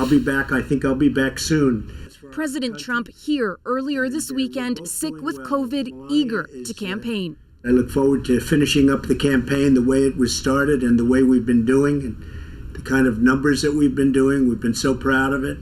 I'll be back. I think I'll be back soon. President Trump here earlier this weekend, sick with COVID, eager to campaign. I look forward to finishing up the campaign the way it was started and the way we've been doing and the kind of numbers that we've been doing. We've been so proud of it.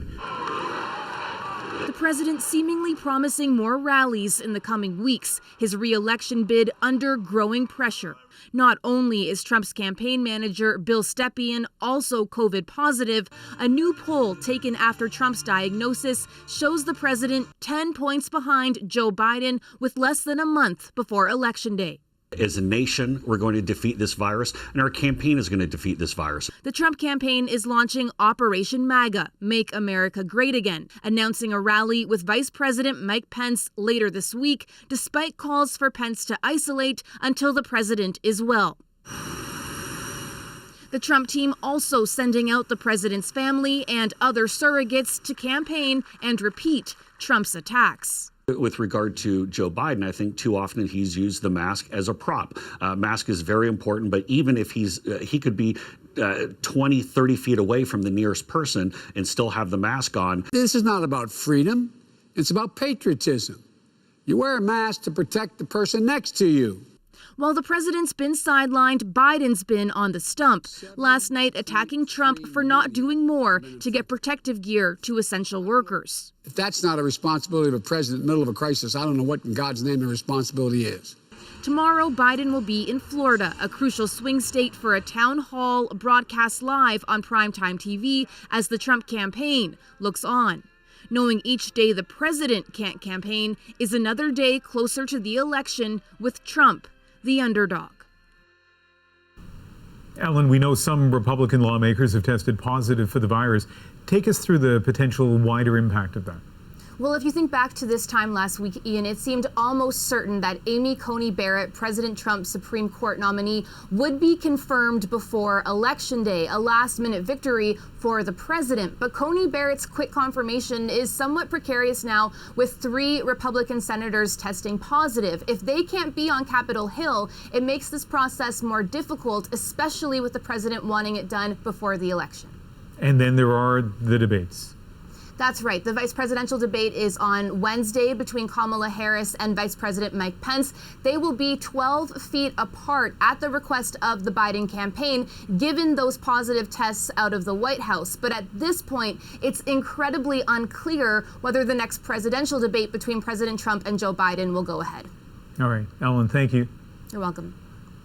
The president seemingly promising more rallies in the coming weeks, his re-election bid under growing pressure. Not only is Trump's campaign manager, Bill Stepien, also COVID positive, a new poll taken after Trump's diagnosis shows the president 10 points behind Joe Biden with less than a month before Election Day. As a nation, we're going to defeat this virus, and our campaign is going to defeat this virus. The Trump campaign is launching Operation MAGA, Make America Great Again, announcing a rally with Vice President Mike Pence later this week, despite calls for Pence to isolate until the president is well. The Trump team also sending out the president's family and other surrogates to campaign and repeat Trump's attacks. With regard to Joe Biden, I think too often he's used the mask as a prop. Mask is very important, but even if he could be 20, 30 feet away from the nearest person and still have the mask on. This is not about freedom. It's about patriotism. You wear a mask to protect the person next to you. While the president's been sidelined, Biden's been on the stump. Last night, attacking Trump for not doing more to get protective gear to essential workers. If that's not a responsibility of a president in the middle of a crisis, I don't know what in God's name the responsibility is. Tomorrow, Biden will be in Florida, a crucial swing state for a town hall broadcast live on primetime TV as the Trump campaign looks on. Knowing each day the president can't campaign is another day closer to the election with Trump the underdog. Ellen, we know some Republican lawmakers have tested positive for the virus. Take us through the potential wider impact of that. Well, if you think back to this time last week, Ian, it seemed almost certain that Amy Coney Barrett, President Trump's Supreme Court nominee, would be confirmed before Election Day, a last-minute victory for the president. But Coney Barrett's quick confirmation is somewhat precarious now, with 3 Republican senators testing positive. If they can't be on Capitol Hill, it makes this process more difficult, especially with the president wanting it done before the election. And then there are the debates. That's right. The vice presidential debate is on Wednesday between Kamala Harris and Vice President Mike Pence. They will be 12 feet apart at the request of the Biden campaign, given those positive tests out of the White House. But at this point, it's incredibly unclear whether the next presidential debate between President Trump and Joe Biden will go ahead. All right. Ellen, thank you. You're welcome.